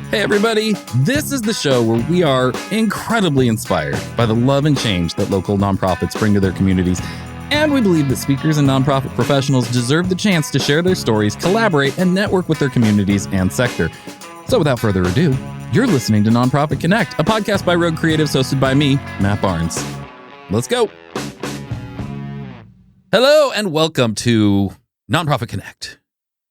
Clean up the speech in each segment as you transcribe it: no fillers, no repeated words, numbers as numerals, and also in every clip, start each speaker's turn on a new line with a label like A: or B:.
A: Hey everybody, this is the show where we are incredibly inspired by the love and change that local nonprofits bring to their communities. And we believe that speakers and nonprofit professionals deserve the chance to share their stories, collaborate, and network with their communities and sector. So without further ado, you're listening to Nonprofit Connect, a podcast by Rogue Creatives hosted by me, Matt Barnes. Let's go. Hello and welcome to Nonprofit Connect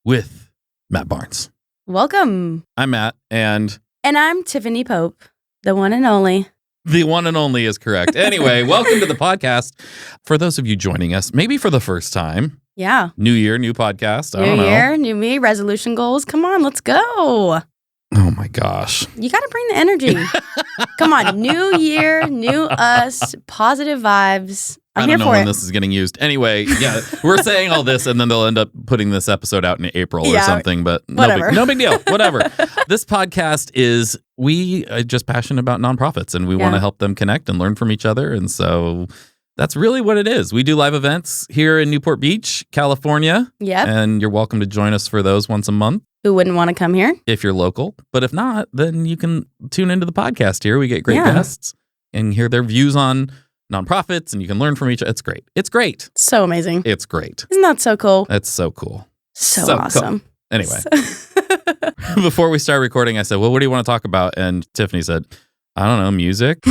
A: with Matt Barnes.
B: Welcome.
A: I'm Matt, and
B: I'm Tiffany Pope, the one and only.
A: The one and only is correct. Anyway, welcome to the podcast. For those of you joining us, maybe for the first time.
B: Yeah.
A: New year, new podcast. I don't know.
B: New year, new me, resolution goals. Come on, let's go.
A: Oh my gosh.
B: You got to bring the energy. Come on, new year, new us, positive vibes. I'm here for it.
A: I don't know when this is getting used. Anyway, yeah, we're saying all this and then they'll end up putting this episode out in April or something, but no big deal. Whatever. This podcast is, we are just passionate about nonprofits and we want to help them connect and learn from each other. And so that's really what it is. We do live events here in Newport Beach, California.
B: Yep.
A: And you're welcome to join us for those once a month.
B: Who wouldn't want to come here?
A: If you're local. But if not, then you can tune into the podcast here. We get great guests and hear their views on nonprofits, and you can learn from each other. It's great. It's great.
B: So amazing.
A: It's great.
B: Isn't that so cool?
A: That's so cool.
B: So awesome.
A: Cool. Anyway, before we start recording, I said, well, what do you want to talk about? And Tiffany said, I don't know, music.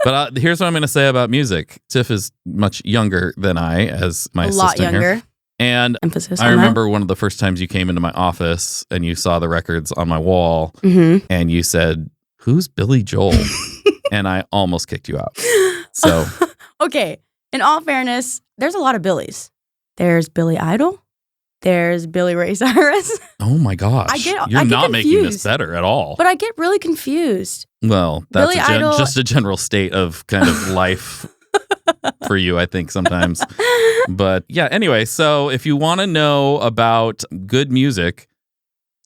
A: But here's what I'm going to say about music. Tiff is much younger than I, as my assistant
B: here. A lot younger.
A: Here. And
B: emphasis
A: I remember one of the first times you came into my office and you saw the records on my wall and you said, who's Billy Joel? And I almost kicked you out. So,
B: okay. In all fairness, there's a lot of Billies. There's Billy Idol. There's Billy Ray Cyrus.
A: Oh my gosh. You're not making this better at all.
B: But I get really confused.
A: Well, that's just a general state of kind of life for you, I think, sometimes. But yeah, anyway, so if you want to know about good music,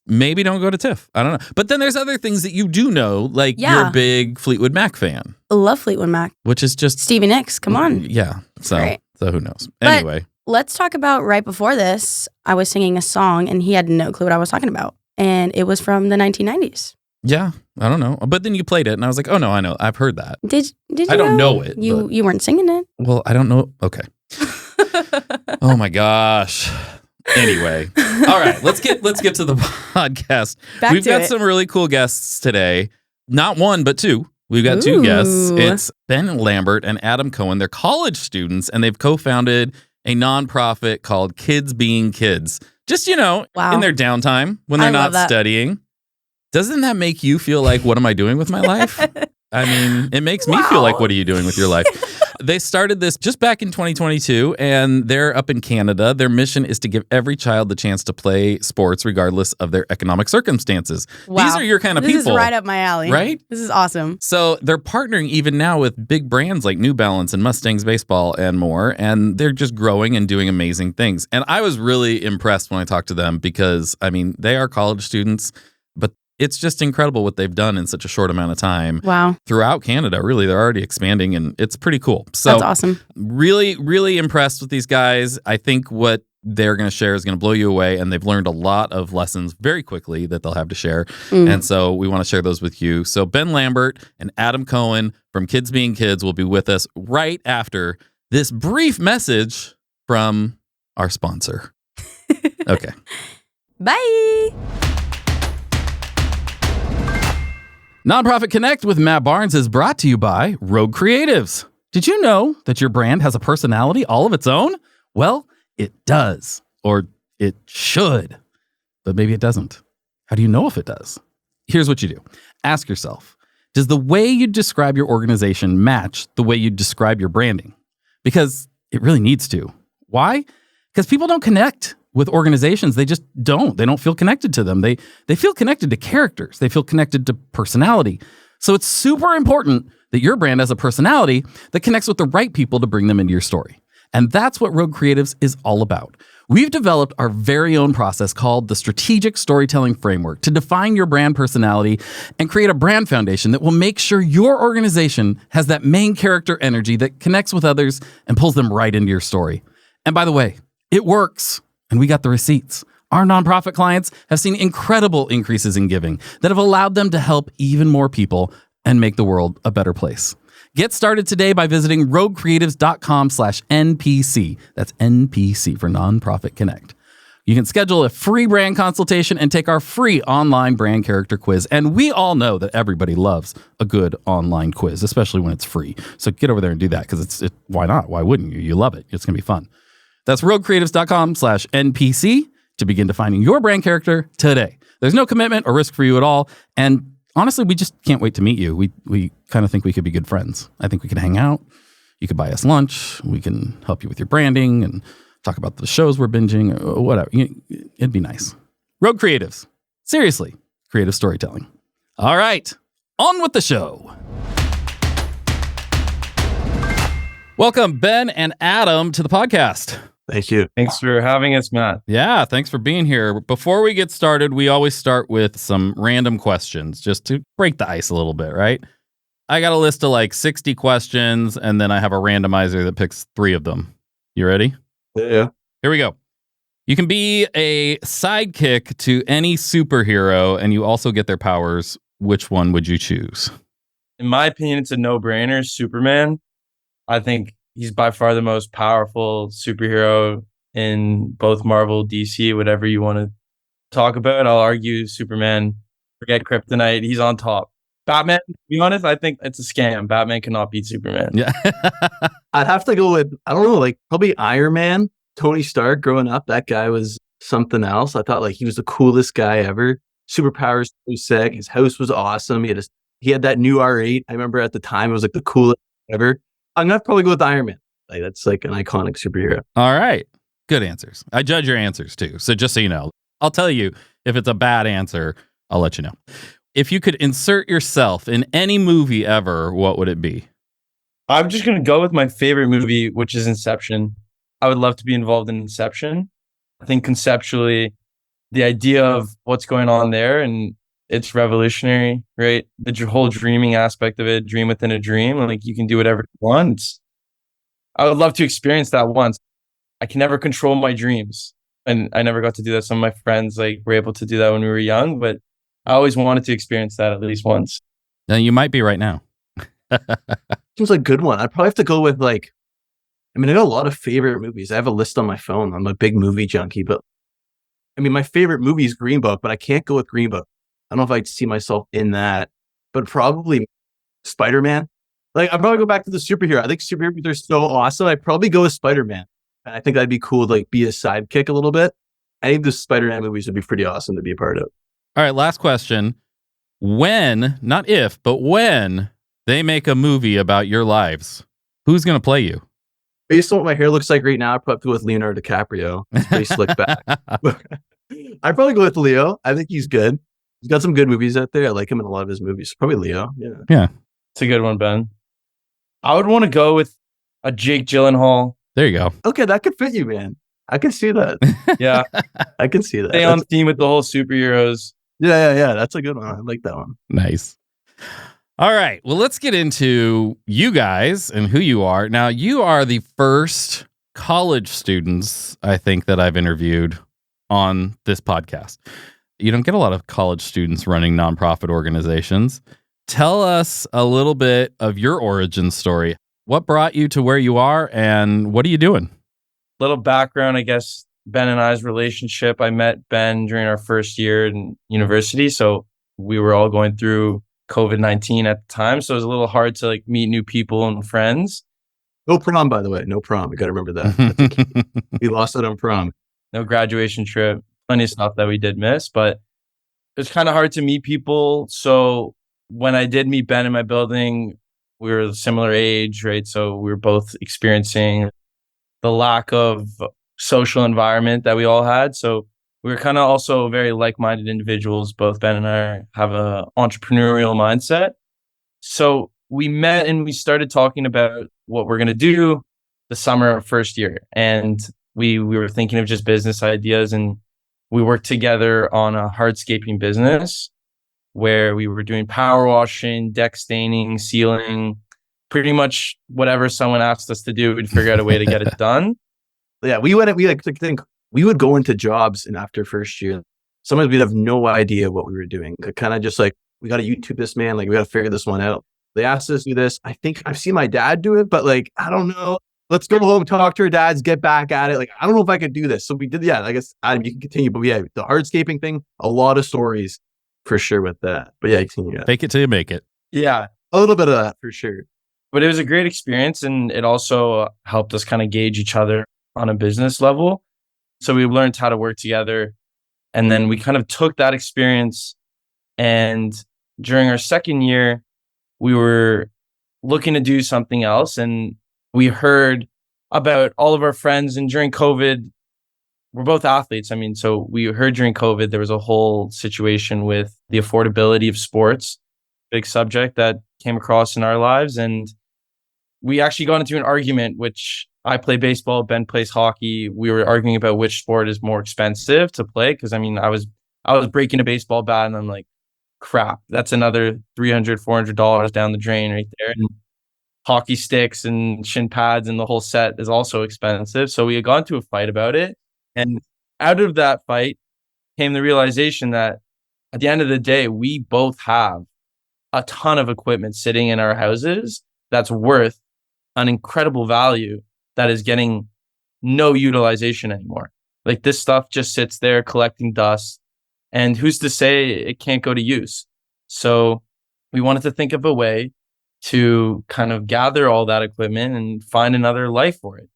A: maybe don't go to TIFF. I don't know. But then there's other things that you do know, like you're a big Fleetwood Mac fan.
B: I love Fleetwood Mac.
A: Which is just
B: Stevie Nicks, come on.
A: Yeah. So who knows?
B: But
A: anyway.
B: Let's talk about right before this, I was singing a song and he had no clue what I was talking about. And it was from the 1990s.
A: Yeah, I don't know. But then you played it and I was like, oh no, I know. I've heard that.
B: Did you
A: I don't know it.
B: You weren't singing it.
A: Well, I don't know. Okay. Oh my gosh. Anyway. All right, let's get to the podcast. We've got some really cool guests today. Not one, but two. We've got two guests. It's Ben Lambert and Adam Cohen. They're college students and they've co-founded a nonprofit called Kids Being Kids. Just, in their downtime when they're not studying. Doesn't that make you feel like, what am I doing with my life? I mean, it makes me feel like, what are you doing with your life? They started this just back in 2022, and they're up in Canada. Their mission is to give every child the chance to play sports regardless of their economic circumstances.
B: Wow.
A: These are your kind of people.
B: This is right up my alley.
A: Right?
B: This is awesome.
A: So they're partnering even now with big brands like New Balance and Mustangs Baseball and more, and they're just growing and doing amazing things. And I was really impressed when I talked to them because, I mean, they are college students, but it's just incredible what they've done in such a short amount of time.
B: Wow.
A: Throughout Canada, really. They're already expanding, and it's pretty cool. So
B: that's awesome.
A: Really, really impressed with these guys. I think what they're going to share is going to blow you away, and they've learned a lot of lessons very quickly that they'll have to share. And so we want to share those with you. So Ben Lambert and Adam Cohen from Kids Being Kids will be with us right after this brief message from our sponsor. Okay.
B: Bye.
A: Nonprofit Connect with Matt Barnes is brought to you by Rogue Creatives. Did you know that your brand has a personality all of its own? Well, it does, or it should, but maybe it doesn't. How do you know if it does? Here's what you do. Ask yourself, does the way you describe your organization match the way you describe your branding? Because it really needs to. Why? Because people don't connect with organizations. They just don't. They don't feel connected to them. They feel connected to characters. They feel connected to personality. So it's super important that your brand has a personality that connects with the right people to bring them into your story. And that's what Rogue Creatives is all about. We've developed our very own process called the Strategic Storytelling Framework to define your brand personality and create a brand foundation that will make sure your organization has that main character energy that connects with others and pulls them right into your story. And by the way, it works. And we got the receipts. Our nonprofit clients have seen incredible increases in giving that have allowed them to help even more people and make the world a better place. Get started today by visiting roguecreatives.com/NPC. That's NPC for Nonprofit Connect. You can schedule a free brand consultation and take our free online brand character quiz. And we all know that everybody loves a good online quiz, especially when it's free. So get over there and do that because why not? Why wouldn't you? You love it. It's going to be fun. That's roguecreatives.com/NPC to begin defining your brand character today. There's no commitment or risk for you at all. And honestly, we just can't wait to meet you. We kind of think we could be good friends. I think we could hang out. You could buy us lunch. We can help you with your branding and talk about the shows we're binging or whatever. It'd be nice. Rogue Creatives. Seriously, creative storytelling. All right, on with the show. Welcome, Ben and Adam, to the podcast.
C: Thank you.
D: Thanks for having us, Matt.
A: Yeah, thanks for being here. Before we get started, we always start with some random questions just to break the ice a little bit, right? I got a list of like 60 questions, and then I have a randomizer that picks 3 of them. You ready?
C: Yeah.
A: Here we go. You can be a sidekick to any superhero, and you also get their powers. Which one would you choose?
D: In my opinion, it's a no-brainer. Superman. I think he's by far the most powerful superhero in both Marvel, DC, whatever you want to talk about. I'll argue Superman. Forget kryptonite. He's on top. Batman, to be honest, I think it's a scam. Batman cannot beat Superman.
A: Yeah.
C: I'd have to go with, I don't know, like probably Iron Man. Tony Stark growing up, that guy was something else. I thought like he was the coolest guy ever. Superpowers so sick. His house was awesome. He had that new R8. I remember at the time it was like the coolest ever. I'm gonna probably go with Iron Man. Like that's like an iconic superhero.
A: All right. Good answers. I judge your answers too. So just so you know, I'll tell you if it's a bad answer, I'll let you know. If you could insert yourself in any movie ever, what would it be?
D: I'm just going to go with my favorite movie, which is Inception. I would love to be involved in Inception. I think conceptually, the idea of what's going on there, and it's revolutionary, right? The whole dreaming aspect of it, dream within a dream, like you can do whatever you want. I would love to experience that once. I can never control my dreams. And I never got to do that. Some of my friends were able to do that when we were young, but I always wanted to experience that at least once.
A: Now you might be right now.
C: Seems like a good one. I'd probably have to go with I got a lot of favorite movies. I have a list on my phone. I'm a big movie junkie, but my favorite movie is Green Book, but I can't go with Green Book. I don't know if I'd see myself in that, but probably Spider-Man. I'd probably go back to the superhero. I think superheroes are so awesome. I'd probably go with Spider-Man. And I think that'd be cool to be a sidekick a little bit. I think the Spider-Man movies would be pretty awesome to be a part of.
A: All right, last question. When, not if, but when they make a movie about your lives, who's going to play you?
C: Based on what my hair looks like right now, I'd probably go with Leonardo DiCaprio. He's pretty slick back. I'd probably go with Leo. I think he's good. He's got some good movies out there. I like him in a lot of his movies. Probably Leo.
A: Yeah.
D: It's a good one, Ben. I would want to go with a Jake Gyllenhaal.
A: There you go.
C: Okay, that could fit you, man. I can see that.
D: Yeah.
C: I can see that.
D: Stay on theme with the whole superheroes.
C: Yeah. That's a good one. I like that one.
A: Nice. All right. Well, let's get into you guys and who you are. Now, you are the first college students, I think, that I've interviewed on this podcast. You don't get a lot of college students running nonprofit organizations. Tell us a little bit of your origin story. What brought you to where you are and what are you doing?
D: Little background, I guess, Ben and I's relationship. I met Ben during our first year in university. So we were all going through COVID-19 at the time. So it was a little hard to meet new people and friends.
C: No prom, by the way. No prom. We got to remember that. We lost it on prom.
D: No graduation trip. Plenty of stuff that we did miss, but it was kind of hard to meet people. So when I did meet Ben in my building, we were a similar age, right? So we were both experiencing the lack of social environment that we all had. So we were kind of also very like-minded individuals. Both Ben and I have an entrepreneurial mindset. So we met and we started talking about what we're going to do the summer of first year. And we were thinking of just business ideas, and we worked together on a hardscaping business where we were doing power washing, deck staining, sealing, pretty much whatever someone asked us to do, we'd figure out a way to get it done.
C: Yeah, we went. We think we would go into jobs and after first year, sometimes we'd have no idea what we were doing. Kind of just like, we got to YouTube this, man. Like, we got to figure this one out. They asked us to do this. I think I've seen my dad do it, but like, I don't know. Let's go home, talk to our dads, get back at it. Like, I don't know if I could do this. So we did, yeah, I guess, Adam, you can continue. But yeah, the hardscaping thing, a lot of stories for sure with that. But yeah, continue. Yeah.
A: Fake it till you make it.
D: Yeah.
C: A little bit of that for sure.
D: But it was a great experience, and it also helped us kind of gauge each other on a business level. So we learned how to work together. And then we kind of took that experience, and during our second year, we were looking to do something else. And we heard about all of our friends. And during COVID, we're both athletes. I mean, so we heard during COVID, there was a whole situation with the affordability of sports, big subject that came across in our lives. And we actually got into an argument, which I play baseball, Ben plays hockey. We were arguing about which sport is more expensive to play. Cause I mean, I was breaking a baseball bat and I'm like, crap, that's another $300, $400 down the drain right there. And hockey sticks and shin pads and the whole set is also expensive. So we had gone to a fight about it. And out of that fight came the realization that at the end of the day, we both have a ton of equipment sitting in our houses that's worth an incredible value that is getting no utilization anymore. Like, this stuff just sits there collecting dust, and who's to say it can't go to use? So we wanted to think of a way to kind of gather all that equipment and find another life for it.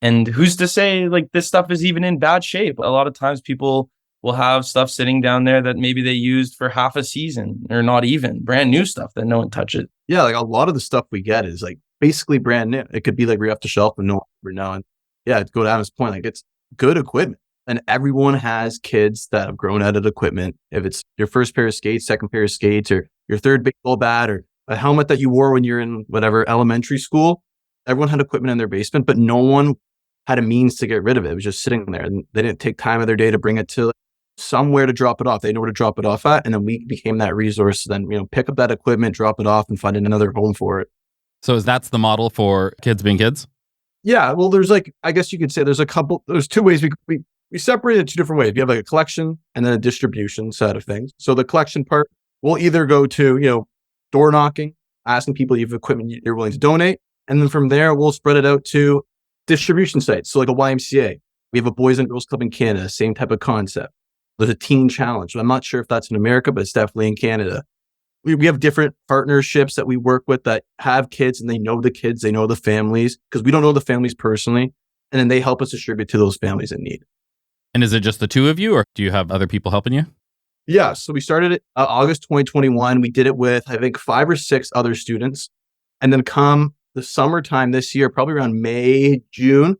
D: And who's to say like this stuff is even in bad shape? A lot of times people will have stuff sitting down there that maybe they used for half a season, or not even brand new stuff that no one touches.
C: Yeah, like a lot of the stuff we get is like basically brand new. It could be like right off the shelf and no one ever know. And yeah, to go down this point, like it's good equipment. And everyone has kids that have grown out of equipment. If it's your first pair of skates, second pair of skates, or your third baseball bat, or a helmet that you wore when you're in whatever elementary school, everyone had equipment in their basement, but no one had a means to get rid of it. It was just sitting there, and they didn't take time of their day to bring it to somewhere to drop it off. They know where to drop it off at. And then we became that resource to then, pick up that equipment, drop it off, and find another home for it.
A: So that's the model for kids being kids?
C: Yeah. Well, there's like, I guess you could say there's two ways we separate it two different ways. You have like a collection and then a distribution side of things. So the collection part will either go to, door knocking, asking people if you have equipment you're willing to donate. And then from there, we'll spread it out to distribution sites. So like a YMCA, we have a Boys and Girls Club in Canada, same type of concept. There's a teen challenge. I'm not sure if that's in America, but it's definitely in Canada. We have different partnerships that we work with that have kids, and they know the kids, they know the families, because we don't know the families personally. And then they help us distribute to those families in need.
A: And is it just the two of you, or do you have other people helping you?
C: Yeah. So we started it August 2021. We did it with, I think, 5 or 6 other students. And then come the summertime this year, probably around May, June,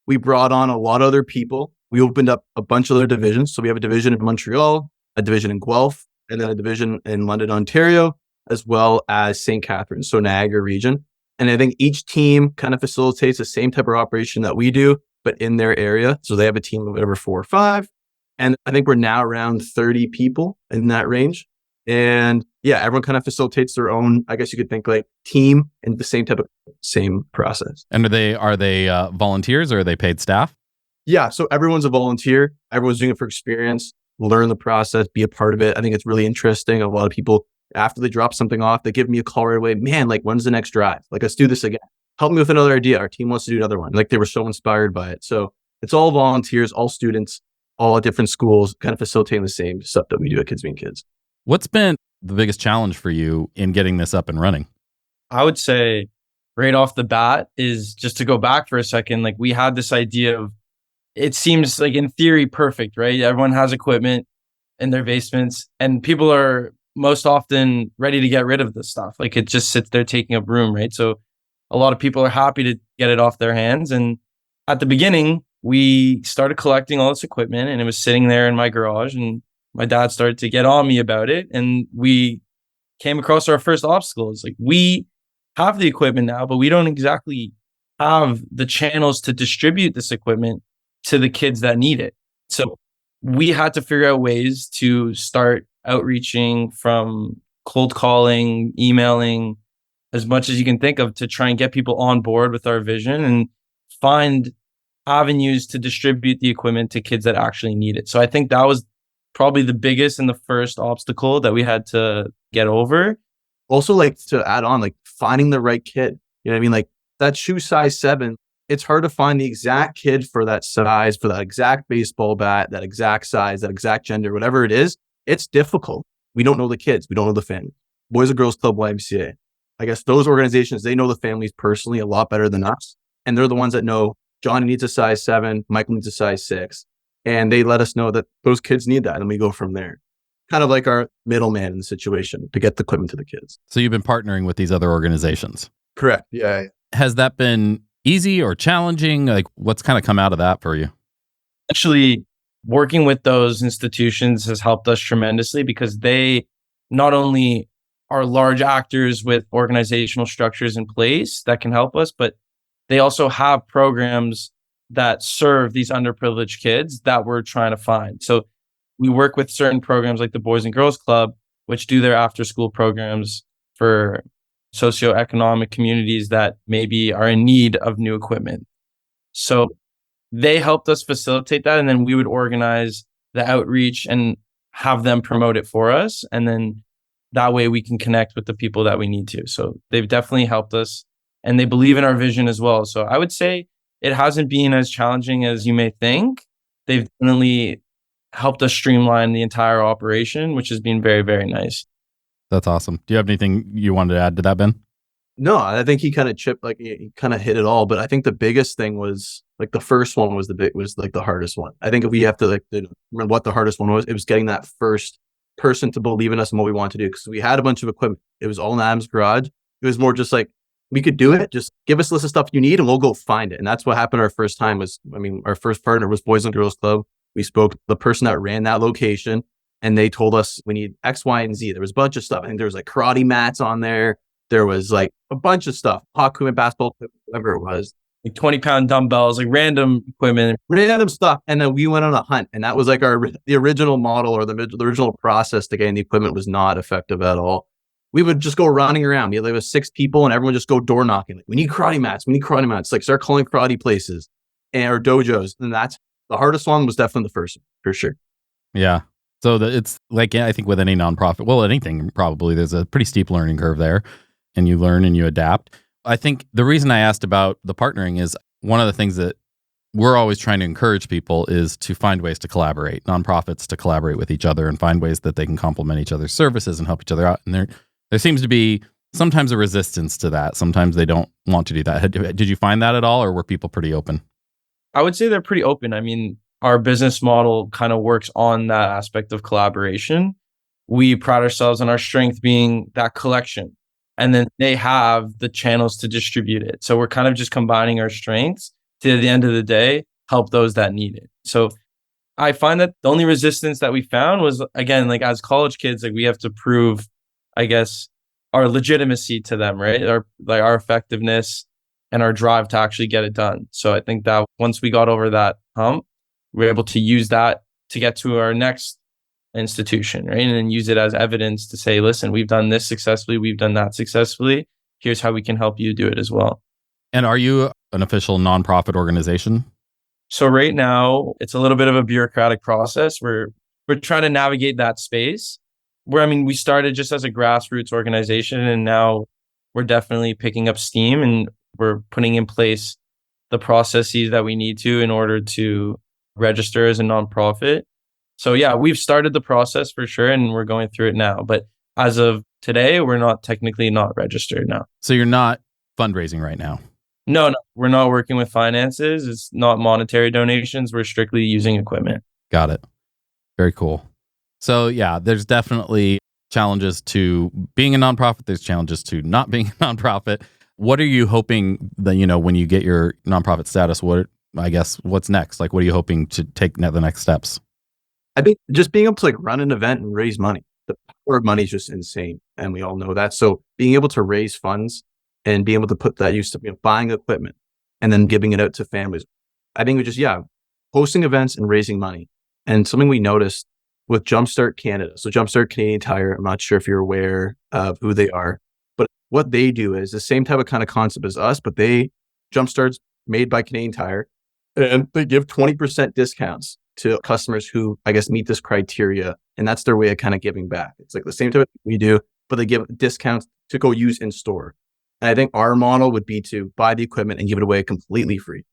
C: we brought on a lot of other people. We opened up a bunch of other divisions. So we have a division in Montreal, a division in Guelph, and then a division in London, Ontario, as well as St. Catharines, so Niagara region. And I think each team kind of facilitates the same type of operation that we do, but in their area. So they have a team of whatever 4 or 5. And I think we're now around 30 people in that range. And yeah, everyone kind of facilitates their own, I guess you could think like team in the same process.
A: And are they volunteers, or are they paid staff?
C: Yeah. So everyone's a volunteer. Everyone's doing it for experience, learn the process, be a part of it. I think it's really interesting. A lot of people, after they drop something off, they give me a call right away. Man, like, when's the next drive? Like, let's do this again. Help me with another idea. Our team wants to do another one. Like, they were so inspired by it. So it's all volunteers, all students, all at different schools, kind of facilitating the same stuff that we do at Kids Being Kids.
A: What's been the biggest challenge for you in getting this up and running?
D: I would say right off the bat is just to go back for a second. Like, we had this idea of, it seems like in theory perfect, right? Everyone has equipment in their basements, and people are most often ready to get rid of this stuff. Like, it just sits there taking up room, right? So a lot of people are happy to get it off their hands. And at the beginning, we started collecting all this equipment, and it was sitting there in my garage, and my dad started to get on me about it. And we came across our first obstacles. Like, we have the equipment now, but we don't exactly have the channels to distribute this equipment to the kids that need it. So we had to figure out ways to start outreaching, from cold calling, emailing, as much as you can think of, to try and get people on board with our vision and find avenues to distribute the equipment to kids that actually need it. So I think that was probably the biggest and the first obstacle that we had to get over.
C: Also, like to add on, like finding the right kid. You know what I mean? Like that shoe size 7, it's hard to find the exact kid for that size, for that exact baseball bat, that exact size, that exact gender, whatever it is. It's difficult. We don't know the kids. We don't know the family. Boys and Girls Club, YMCA. I guess those organizations, they know the families personally a lot better than us. And they're the ones that know Johnny needs a size 7, Michael needs a size 6. And they let us know that those kids need that. And we go from there. Kind of like our middleman in the situation to get the equipment to the kids.
A: So you've been partnering with these other organizations.
C: Correct. Yeah.
A: Has that been easy or challenging? Like what's kind of come out of that for you?
D: Actually, working with those institutions has helped us tremendously because they not only are large actors with organizational structures in place that can help us, but they also have programs that serve these underprivileged kids that we're trying to find. So we work with certain programs like the Boys and Girls Club, which do their after school programs for socioeconomic communities that maybe are in need of new equipment. So they helped us facilitate that. And then we would organize the outreach and have them promote it for us. And then that way we can connect with the people that we need to. So they've definitely helped us and they believe in our vision as well. So I would say it hasn't been as challenging as you may think. They've definitely helped us streamline the entire operation, which has been very, very nice.
A: That's awesome. Do you have anything you wanted to add to that, Ben?
C: No, I think he kind of chipped, like he kind of hit it all. But I think the biggest thing was like the first one was like the hardest one. I think if we have to remember what the hardest one was, it was getting that first person to believe in us and what we want to do. Because we had a bunch of equipment. It was all in Adam's garage. It was more just like, we could do it. Just give us a list of stuff you need and we'll go find it. And that's what happened our first time our first partner was Boys and Girls Club. We spoke to the person that ran that location and they told us we need X, Y, and Z. There was a bunch of stuff. I think there was like karate mats on there. There was like a bunch of stuff, hot equipment, basketball equipment, whatever it was.
D: Like 20-pound dumbbells, like random equipment.
C: Random stuff. And then we went on a hunt. And that was like the original model or the original process to getting the equipment was not effective at all. We would just go running around. There was 6 people and everyone just go door knocking. Like, we need karate mats. We need karate mats. Like start calling karate places or dojos. And that's the hardest one was definitely the first one, for sure.
A: Yeah. So it's like, I think with any nonprofit, well, anything probably, there's a pretty steep learning curve there and you learn and you adapt. I think the reason I asked about the partnering is one of the things that we're always trying to encourage people is to find ways to collaborate, nonprofits to collaborate with each other and find ways that they can complement each other's services and help each other out. And there seems to be sometimes a resistance to that. Sometimes they don't want to do that. Did you find that at all, or were people pretty open?
D: I would say they're pretty open. I mean, our business model kind of works on that aspect of collaboration. We pride ourselves on our strength being that collection. And then they have the channels to distribute it. So we're kind of just combining our strengths to, at the end of the day, help those that need it. So I find that the only resistance that we found was, again, like as college kids, like we have to prove, I guess, our legitimacy to them, right? Our effectiveness and our drive to actually get it done. So I think that once we got over that hump, we're able to use that to get to our next institution, right? And then use it as evidence to say, listen, we've done this successfully. We've done that successfully. Here's how we can help you do it as well.
A: And are you an official nonprofit organization?
D: So right now, it's a little bit of a bureaucratic process. We're trying to navigate that space where, we started just as a grassroots organization and now we're definitely picking up steam and we're putting in place the processes that we need to in order to register as a nonprofit. So yeah, we've started the process for sure and we're going through it now. But as of today, we're not registered now.
A: So you're not fundraising right now?
D: No, we're not working with finances. It's not monetary donations. We're strictly using equipment.
A: Got it. Very cool. So yeah, there's definitely challenges to being a nonprofit. There's challenges to not being a nonprofit. What are you hoping that, when you get your nonprofit status, what's next? Like, what are you hoping to take the next steps?
C: I think just being able to run an event and raise money. The power of money is just insane. And we all know that. So being able to raise funds and being able to put that use to buying equipment and then giving it out to families. I think we just, hosting events and raising money. And something we noticed with Jumpstart Canada. So Jumpstart Canadian Tire, I'm not sure if you're aware of who they are, but what they do is the same type of kind of concept as us, but Jumpstart's made by Canadian Tire. And they give 20% discounts to customers who, I guess, meet this criteria. And that's their way of kind of giving back. It's like the same type of we do, but they give discounts to go use in store. And I think our model would be to buy the equipment and give it away completely free.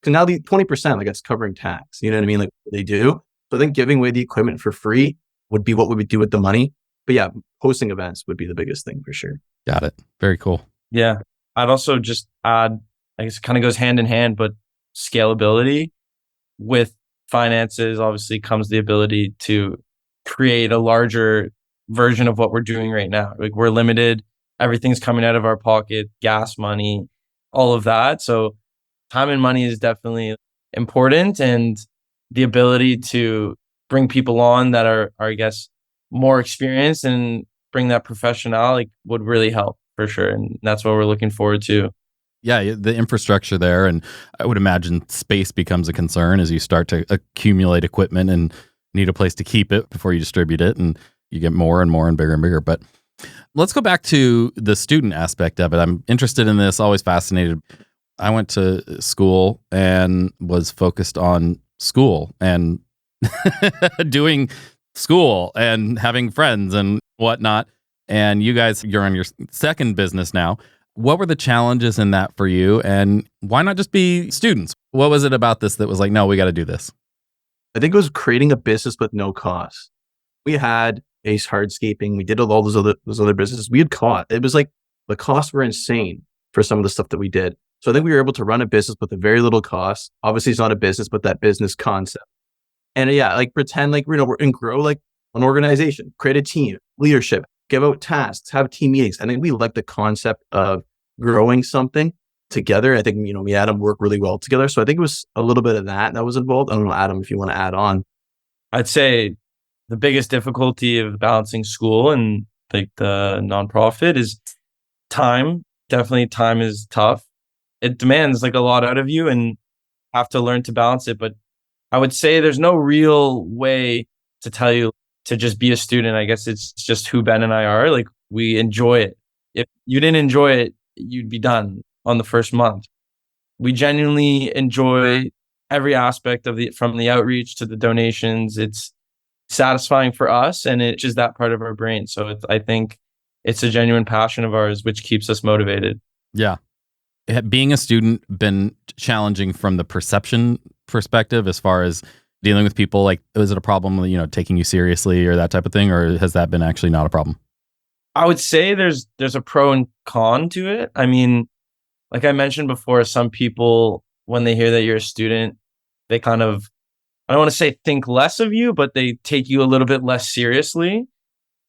C: So now the 20%, like that's covering tax. You know what I mean? Like they do. So I think giving away the equipment for free would be what we would do with the money. But yeah, hosting events would be the biggest thing for sure.
A: Got it. Very cool.
D: Yeah. I'd also just add, I guess it kind of goes hand in hand, but scalability with finances obviously comes the ability to create a larger version of what we're doing right now. Like we're limited, everything's coming out of our pocket, gas money, all of that. So time and money is definitely important, and the ability to bring people on that are I guess more experienced and bring that professional would really help for sure. And that's what we're looking forward to.
A: Yeah, the infrastructure there, and I would imagine space becomes a concern as you start to accumulate equipment and need a place to keep it before you distribute it, and you get more and more and bigger and bigger. But let's go back to the student aspect of it. I'm interested in this, always fascinated. I went to school and was focused on school and doing school and having friends and whatnot. And you guys, you're on your second business now. What were the challenges in that for you? And why not just be students? What was it about this that was like, no, we got to do this?
C: I think it was creating a business with no cost. We had Ace Hardscaping. We did all those other businesses. We had caught. It was like the costs were insane for some of the stuff that we did. So I think we were able to run a business with a very little cost. Obviously, it's not a business, but that business concept. And yeah, like pretend like we're and grow like an organization, create a team, leadership, give out tasks, have team meetings. I think we like the concept of growing something together. I think, me and Adam work really well together. So I think it was a little bit of that was involved. I don't know, Adam, if you want to add on.
D: I'd say the biggest difficulty of balancing school and like the nonprofit is time. Definitely time is tough. It demands like a lot out of you and have to learn to balance it. But I would say there's no real way to tell you to just be a student. I guess it's just who Ben and I are. Like we enjoy it. If you didn't enjoy it, you'd be done on the first month. We genuinely enjoy every aspect of from the outreach to the donations. It's satisfying for us, and it's just that part of our brain. So I think it's a genuine passion of ours, which keeps us motivated.
A: Yeah. Being a student been challenging from the perception perspective as far as dealing with people? Like, is it a problem, taking you seriously or that type of thing? Or has that been actually not a problem?
D: I would say there's a pro and con to it. I mean, like I mentioned before, some people, when they hear that you're a student, they kind of, I don't want to say think less of you, but they take you a little bit less seriously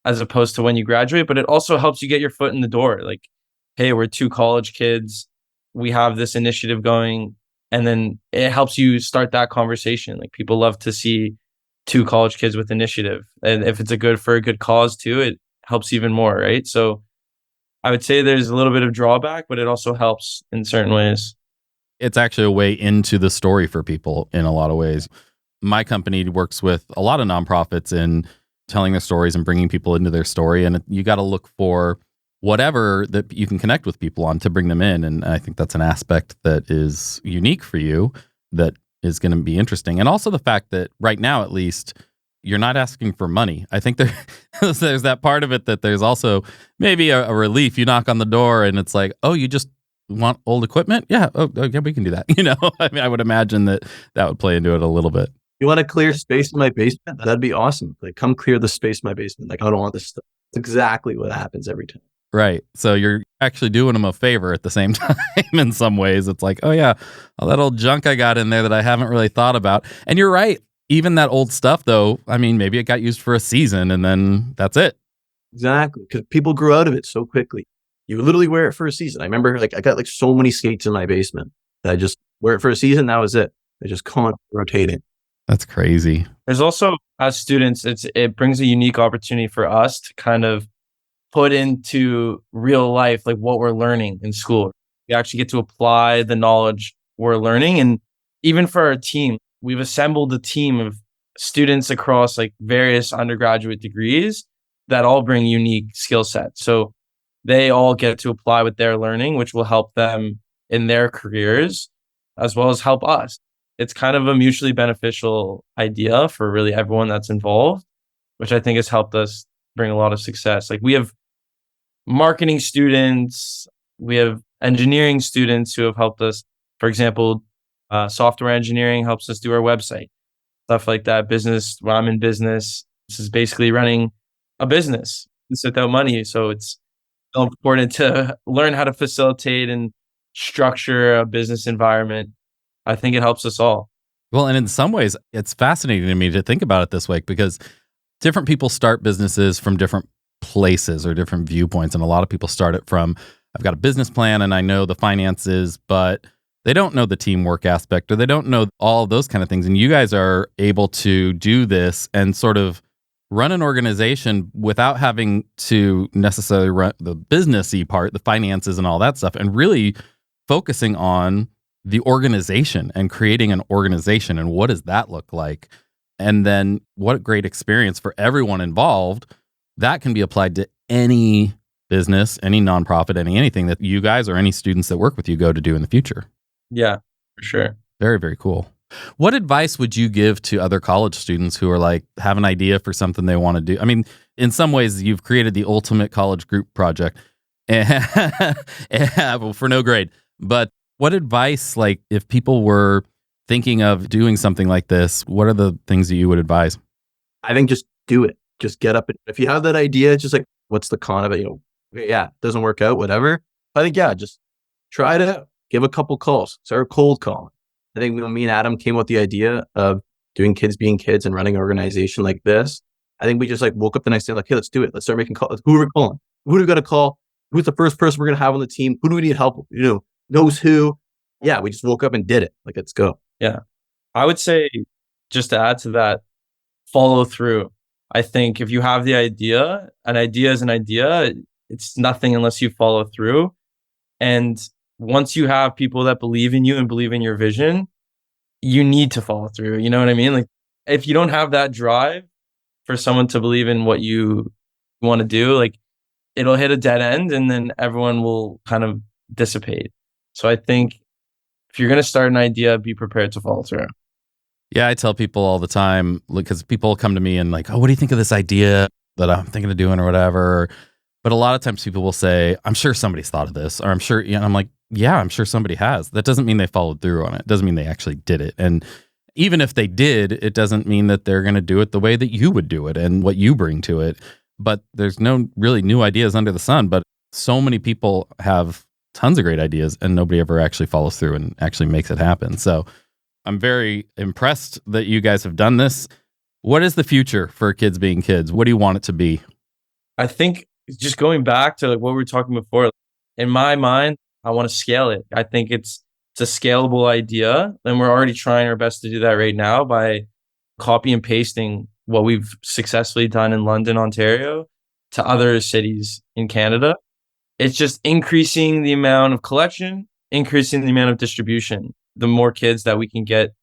D: as opposed to when you graduate. But it also helps you get your foot in the door. Like, hey, we're two college kids. We have this initiative going. And then it helps you start that conversation. Like people love to see two college kids with initiative. And if it's for a good cause too, it helps even more, right? So I would say there's a little bit of drawback, but it also helps in certain ways.
A: It's actually a way into the story for people in a lot of ways. My company works with a lot of nonprofits in telling their stories and bringing people into their story. And you got to look for whatever that you can connect with people on to bring them in. And I think that's an aspect that is unique for you that is going to be interesting. And also the fact that right now, at least, you're not asking for money. I think there's that part of it that there's also maybe a relief. You knock on the door and it's like, oh, you just want old equipment? Yeah. Oh, yeah, we can do that. I mean, I would imagine that would play into it a little bit.
C: You want to clear space in my basement? That'd be awesome. Like, come clear the space in my basement. Like, I don't want this stuff. It's exactly what happens every time.
A: Right. So you're actually doing them a favor at the same time in some ways. It's like, oh yeah, all that old junk I got in there that I haven't really thought about. And you're right. Even that old stuff though, I mean, maybe it got used for a season and then that's it.
C: Exactly. Because people grew out of it so quickly. You literally wear it for a season. I remember I got so many skates in my basement that I just wear it for a season. That was it. They just can't rotate it.
A: That's crazy.
D: There's also, as students, it brings a unique opportunity for us to kind of put into real life, like what we're learning in school. We actually get to apply the knowledge we're learning. And even for our team, we've assembled a team of students across like various undergraduate degrees that all bring unique skill sets. So they all get to apply what they're learning, which will help them in their careers, as well as help us. it's kind of a mutually beneficial idea for really everyone that's involved, which I think has helped us bring a lot of success. Like we have marketing students, we have engineering students who have helped us. For example, software engineering helps us do our website, stuff like that. Business, when I'm in business, this is basically running a business. It's without money. So it's so important to learn how to facilitate and structure a business environment. I think it helps us all.
A: Well, and in some ways, it's fascinating to me to think about it this way because different people start businesses from different places or different viewpoints. And a lot of people start it from, I've got a business plan and I know the finances, but they don't know the teamwork aspect or they don't know all of those kind of things. And you guys are able to do this and sort of run an organization without having to necessarily run the businessy part, the finances and all that stuff, and really focusing on the organization and creating an organization and what does that look like? And then what a great experience for everyone involved that can be applied to any business, any nonprofit, anything that you guys or any students that work with you go to do in the future.
D: Yeah, for sure.
A: Very, very cool. What advice would you give to other college students who are like, have an idea for something they want to do? I mean, in some ways, you've created the ultimate college group project well, for no grade. But what advice, like if people were thinking of doing something like this, what are the things that you would advise?
C: I think just do it. Just get up. If you have that idea, it's just like, what's the con of it? Yeah, it doesn't work out, whatever. I think, yeah, just try it out. Give a couple calls. Start cold calling. I think when me and Adam came up with the idea of doing Kids Being Kids and running an organization like this, I think we just like woke up the next day like, hey, let's do it. Let's start making calls. Who are we calling? Who do we got to call? Who's the first person we're going to have on the team? Who do we need help with? Knows who? Yeah, we just woke up and did it. Like, let's go.
D: Yeah. I would say, just to add to that, follow through. I think if you have the idea, an idea is an idea. It's nothing unless you follow through. And once you have people that believe in you and believe in your vision, you need to follow through. You know what I mean? Like if you don't have that drive for someone to believe in what you want to do, like it'll hit a dead end and then everyone will kind of dissipate. So I think if you're going to start an idea, be prepared to follow through.
A: Yeah, I tell people all the time, because people come to me and like, oh, what do you think of this idea that I'm thinking of doing or whatever? But a lot of times people will say, I'm sure somebody's thought of this, or I'm sure, I'm like, yeah, I'm sure somebody has. That doesn't mean they followed through on it. It doesn't mean they actually did it. And even if they did, it doesn't mean that they're going to do it the way that you would do it and what you bring to it. But there's no really new ideas under the sun. But so many people have tons of great ideas and nobody ever actually follows through and actually makes it happen. So I'm very impressed that you guys have done this. What is the future for Kids Being Kids? What do you want it to be?
D: I think just going back to like what we were talking before, in my mind, I want to scale it. I think it's a scalable idea. And we're already trying our best to do that right now by copy and pasting what we've successfully done in London, Ontario to other cities in Canada. It's just increasing the amount of collection, increasing the amount of distribution. The more kids that we can get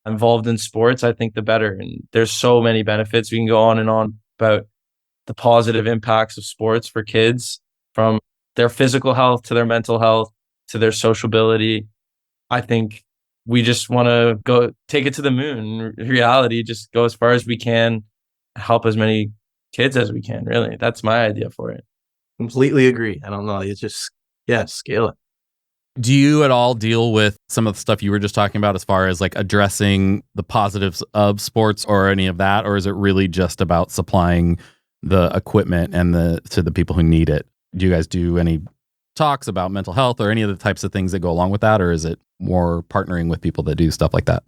D: involved in sports, I think the better. And there's so many benefits. We can go on and on about the positive impacts of sports for kids, from their physical health to their mental health to their sociability. I think we just want to go take it to the moon. In reality, just go as far as we can, help as many kids as we can. Really, that's my idea for it.
C: Completely agree. I don't know. It's just, scale it.
A: Do you at all deal with some of the stuff you were just talking about as far as like addressing the positives of sports or any of that? Or is it really just about supplying the equipment and to the people who need it? Do you guys do any talks about mental health or any of the types of things that go along with that? Or is it more partnering with people that do stuff like that?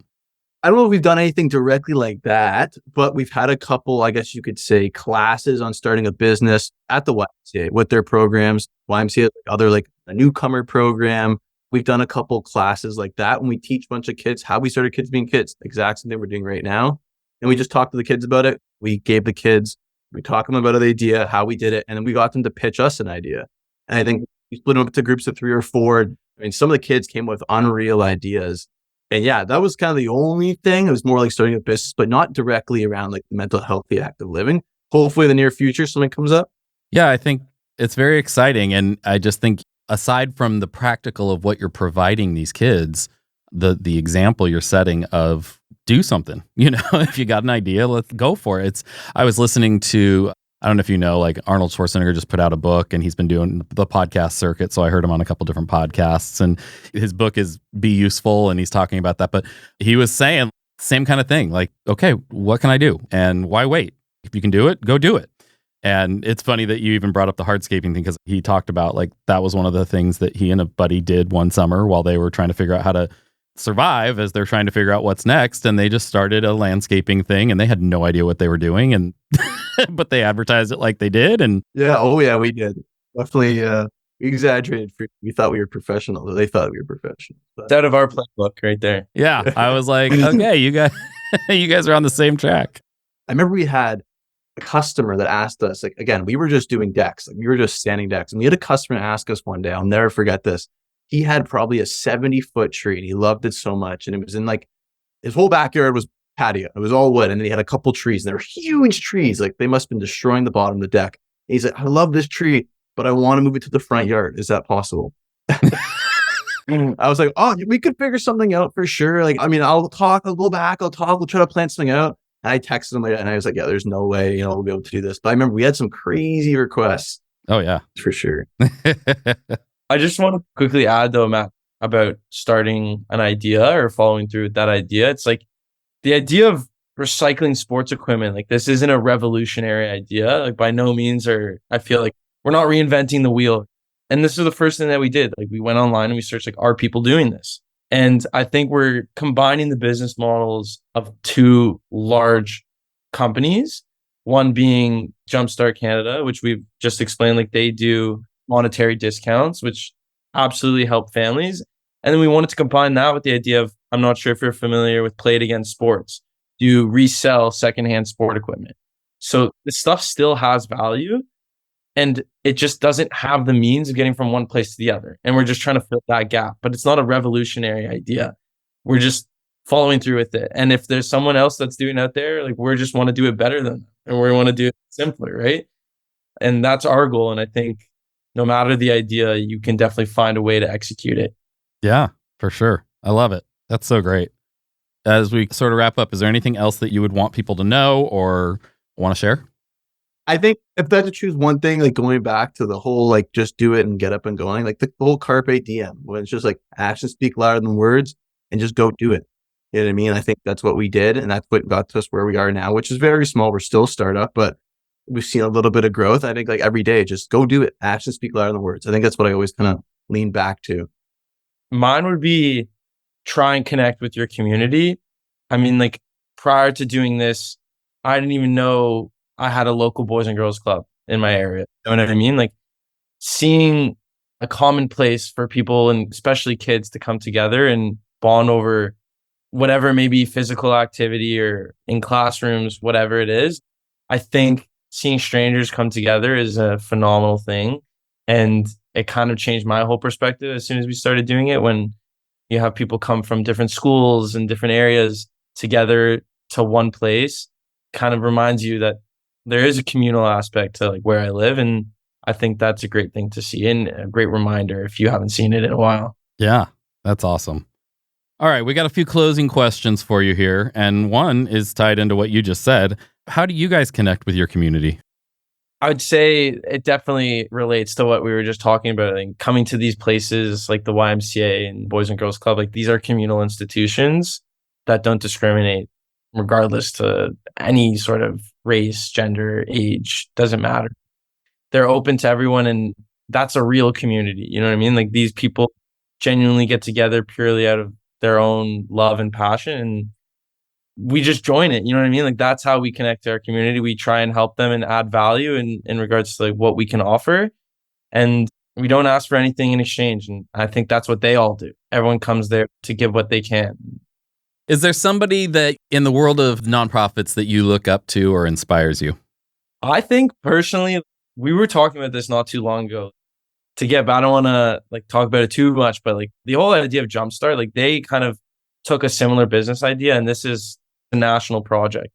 C: I don't know if we've done anything directly like that, but we've had a couple, I guess you could say, classes on starting a business at the YMCA with their programs. YMCA, other like a newcomer program. We've done a couple classes like that when we teach a bunch of kids how we started Kids Being Kids, the exact same thing we're doing right now. And we just talked to the kids about it. We gave the kids, we talked to them about the idea, how we did it, and then we got them to pitch us an idea. And I think we split them up into groups of 3 or 4. I mean, some of the kids came with unreal ideas. And yeah, that was kind of the only thing. It was more like starting a business, but not directly around like the mental healthy active living. Hopefully in the near future, something comes up.
A: Yeah, I think it's very exciting. And I just think aside from the practical of what you're providing these kids, the example you're setting of do something. If you got an idea, let's go for it. I was listening to, I don't know if you know, like Arnold Schwarzenegger just put out a book and he's been doing the podcast circuit. So I heard him on a couple different podcasts, and his book is Be Useful, and he's talking about that. But he was saying same kind of thing, like, okay, what can I do? And why wait? If you can do it, go do it. And it's funny that you even brought up the hardscaping thing, because he talked about like that was one of the things that he and a buddy did one summer while they were trying to figure out how to survive as they're trying to figure out what's next. And they just started a landscaping thing, and they had no idea what they were doing. And but they advertised it like they did. And
C: yeah, we did. Definitely we exaggerated. We thought we were professional. They thought we were professional.
D: It's out of our playbook right there.
A: yeah, I was like, okay, you guys are on the same track.
C: I remember we had a customer that asked us, like, again, we were just doing decks. Like, we were just standing decks. And we had a customer ask us one day, I'll never forget this. He had probably a 70-foot tree, and he loved it so much. And it was in like, his whole backyard was patio. It was all wood. And then he had a couple trees, and they were huge trees. Like, they must have been destroying the bottom of the deck. And he's like, I love this tree, but I want to move it to the front yard. Is that possible? I was like, oh, we could figure something out for sure. Like, I mean, I'll go back, we'll try to plan something out. And I texted him and I was like, yeah, there's no way, we'll be able to do this. But I remember we had some crazy requests.
A: Oh, yeah.
C: For sure.
D: I just want to quickly add though, Matt, about starting an idea or following through with that idea. It's like the idea of recycling sports equipment. Like, this isn't a revolutionary idea. Like, by no means I feel like we're not reinventing the wheel. And this is the first thing that we did. Like, we went online and we searched, like, are people doing this? And I think we're combining the business models of two large companies, one being Jumpstart Canada, which we've just explained, like, they do monetary discounts, which absolutely help families. And then we wanted to combine that with the idea of, I'm not sure if you're familiar with Play It Again Sports. You resell secondhand sport equipment. So this stuff still has value, and it just doesn't have the means of getting from one place to the other. And we're just trying to fill that gap. But it's not a revolutionary idea. We're just following through with it. And if there's someone else that's doing it out there, like, we just want to do it better than them. And we want to do it simpler, right? And that's our goal. And I think no matter the idea, you can definitely find a way to execute it.
A: Yeah, for sure. I love it. That's so great. As we sort of wrap up, is there anything else that you would want people to know or want to share?
C: I think if I had to choose one thing, like, going back to the whole, like, just do it and get up and going, like the whole Carpe Diem, when it's just like actions speak louder than words, and just go do it. You know what I mean? I think that's what we did. And that's what got us where we are now, which is very small. We're still a startup, but we've seen a little bit of growth. I think, like, every day, just go do it. Actions speak louder than words. I think that's what I always kind of lean back to.
D: Mine would be try and connect with your community. I mean, like, prior to doing this, I didn't even know I had a local Boys and Girls Club in my area. You know what I mean? Like, seeing a common place for people, and especially kids, to come together and bond over whatever, maybe physical activity or in classrooms, whatever it is. I think seeing strangers come together is a phenomenal thing. And it kind of changed my whole perspective as soon as we started doing it. When you have people come from different schools and different areas together to one place, kind of reminds you that there is a communal aspect to, like, where I live. And I think that's a great thing to see, and a great reminder if you haven't seen it in a while.
A: Yeah, that's awesome. All right, we got a few closing questions for you here. And one is tied into what you just said. How do you guys connect with your community?
D: I would say it definitely relates to what we were just talking about. Like, coming to these places like the YMCA and Boys and Girls Club, like, these are communal institutions that don't discriminate regardless to any sort of race, gender, age, doesn't matter. They're open to everyone, and that's a real community. You know what I mean? Like, these people genuinely get together purely out of their own love and passion, and we just join it. You know what I mean? Like, that's how we connect to our community. We try and help them and add value in regards to, like, what we can offer. And we don't ask for anything in exchange. And I think that's what they all do. Everyone comes there to give what they can.
A: Is there somebody that in the world of nonprofits that you look up to or inspires you?
D: I think personally, we were talking about this not too long ago. To get back, I don't want to, like, talk about it too much, but, like, the whole idea of Jumpstart, like, they kind of took a similar business idea, and this is a national project.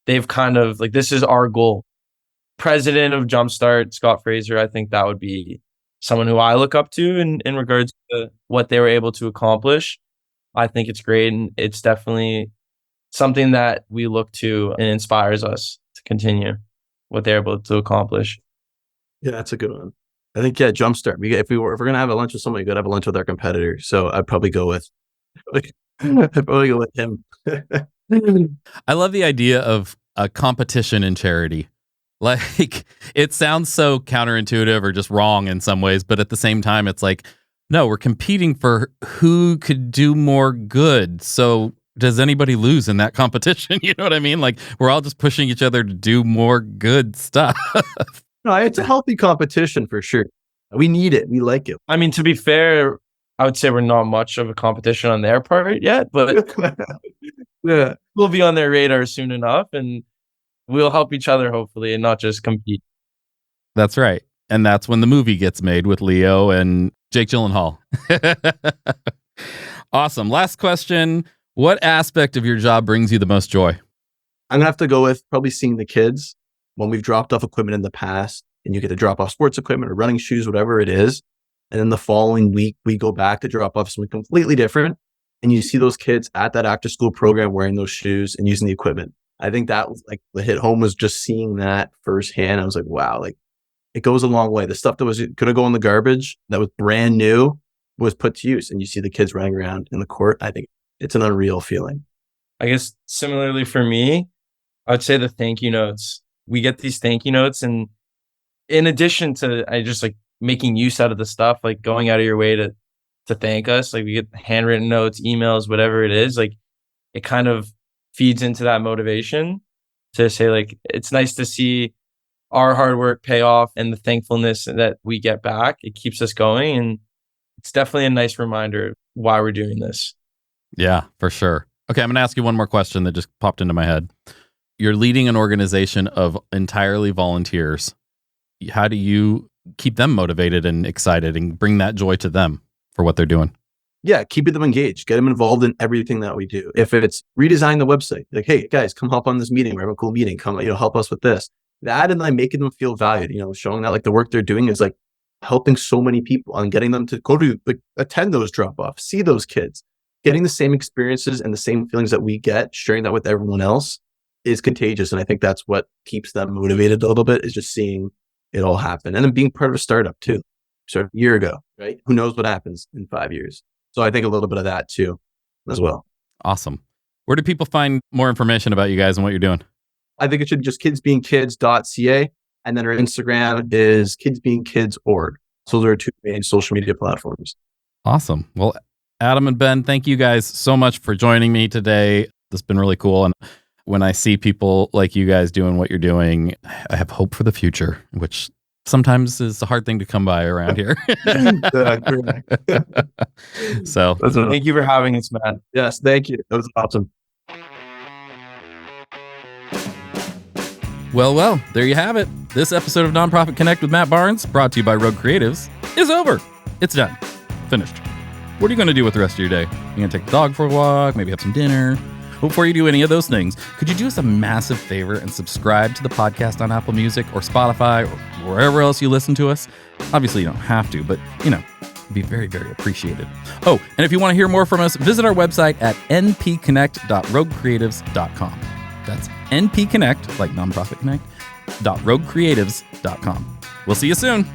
D: They've kind of, like, this is our goal. President of Jumpstart, Scott Fraser, I think that would be someone who I look up to in regards to what they were able to accomplish. I think it's great. And it's definitely something that we look to and inspires us to continue what they're able to accomplish.
C: Yeah, that's a good one. I think, yeah, Jumpstart. If we're going to have a lunch with somebody, we got to have a lunch with our competitor. So I'd probably go with him.
A: I love the idea of a competition in charity. Like, it sounds so counterintuitive or just wrong in some ways, but at the same time, it's like, no, we're competing for who could do more good. So does anybody lose in that competition? You know what I mean? Like, we're all just pushing each other to do more good stuff.
C: No, it's a healthy competition for sure. We need it. We like it.
D: I mean, to be fair, I would say we're not much of a competition on their part yet, but
C: Yeah.
D: we'll be on their radar soon enough, and we'll help each other hopefully and not just compete.
A: That's right. And that's when the movie gets made with Leo and Jake Gyllenhaal. Awesome. Last question. What aspect of your job brings you the most joy?
C: I'm going to have to go with probably seeing the kids when we've dropped off equipment in the past, and you get to drop off sports equipment or running shoes, whatever it is. And then the following week, we go back to drop off something completely different. And you see those kids at that after school program wearing those shoes and using the equipment. I think that was like the hit home was just seeing that firsthand. I was like, wow, like it goes a long way. The stuff that was going to go in the garbage that was brand new was put to use. And you see the kids running around in the court. I think it's an unreal feeling.
D: I guess similarly for me, I would say the thank you notes. We get these thank you notes, and in addition to I just like making use out of the stuff, like going out of your way to thank us, like we get handwritten notes, emails, whatever it is, like it kind of feeds into that motivation to say like it's nice to see our hard work pay off and the thankfulness that we get back. It keeps us going, and it's definitely a nice reminder of why we're doing this.
A: Yeah, for sure. Okay, I'm going to ask you one more question that just popped into my head. You're leading an organization of entirely volunteers. How do you keep them motivated and excited and bring that joy to them for what they're doing?
C: Yeah, keeping them engaged, get them involved in everything that we do. If it's redesign the website, like, hey guys, come help on this meeting. We're having a cool meeting. Come, help us with this. That and like making them feel valued. Showing that like the work they're doing is like helping so many people and getting them to go to like attend those drop offs, see those kids, getting the same experiences and the same feelings that we get, sharing that with everyone else is contagious. And I think that's what keeps them motivated a little bit, is just seeing it all happen. And then being part of a startup too. So a year ago, right? Who knows what happens in 5 years? So I think a little bit of that too as well.
A: Awesome. Where do people find more information about you guys and what you're doing?
C: I think it should be just kidsbeingkids.ca. And then our Instagram is kidsbeingkids.org. So those are our two main social media platforms.
A: Awesome. Well, Adam and Ben, thank you guys so much for joining me today. This has been really cool. And when I see people like you guys doing what you're doing, I have hope for the future, which sometimes is a hard thing to come by around here. So
D: thank you for having us, Matt.
C: Yes, thank you. That was awesome.
A: Well, there you have it. This episode of Nonprofit Connect with Matt Barnes, brought to you by Rogue Creatives, is over. It's done. Finished. What are you going to do with the rest of your day? You're going to take the dog for a walk, maybe have some dinner. Before you do any of those things, could you do us a massive favor and subscribe to the podcast on Apple Music or Spotify or wherever else you listen to us? Obviously, you don't have to, but, it'd be very, very appreciated. Oh, and if you want to hear more from us, visit our website at npconnect.roguecreatives.com. That's npconnect, like Nonprofit Connect, .roguecreatives.com. We'll see you soon.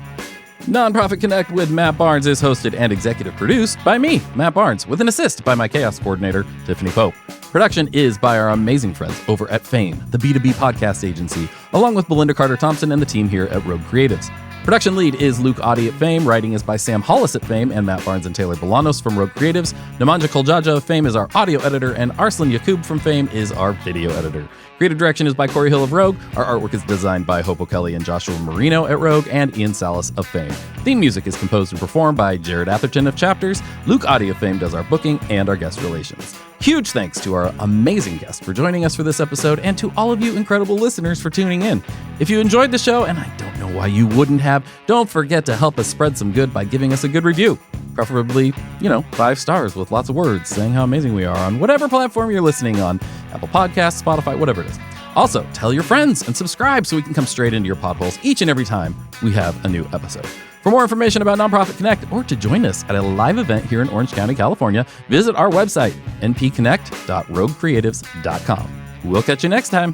A: Nonprofit Connect with Matt Barnes is hosted and executive produced by me, Matt Barnes, with an assist by my chaos coordinator, Tiffany Pope. Production is by our amazing friends over at Fame, the B2B podcast agency, along with Belinda Carter-Thompson and the team here at Rogue Creatives. Production lead is Luke Audi at Fame. Writing is by Sam Hollis at Fame and Matt Barnes and Taylor Bolanos from Rogue Creatives. Nemanja Koljaja of Fame is our audio editor, and Arslan Yakub from Fame is our video editor. Creative direction is by Corey Hill of Rogue. Our artwork is designed by Hopo Kelly and Joshua Marino at Rogue, and Ian Salas of Fame. Theme music is composed and performed by Jared Atherton of Chapters. Luke Audi of Fame does our booking and our guest relations. Huge thanks to our amazing guest for joining us for this episode, and to all of you incredible listeners for tuning in. If you enjoyed the show, and I don't know why you wouldn't have, don't forget to help us spread some good by giving us a good review. Preferably, 5 stars with lots of words saying how amazing we are on whatever platform you're listening on. Apple Podcasts, Spotify, whatever it is. Also, tell your friends and subscribe so we can come straight into your potholes each and every time we have a new episode. For more information about Nonprofit Connect or to join us at a live event here in Orange County, California, visit our website, npconnect.roguecreatives.com. We'll catch you next time.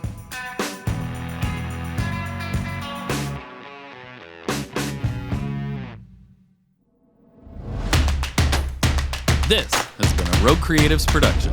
A: This has been a Rogue Creatives production.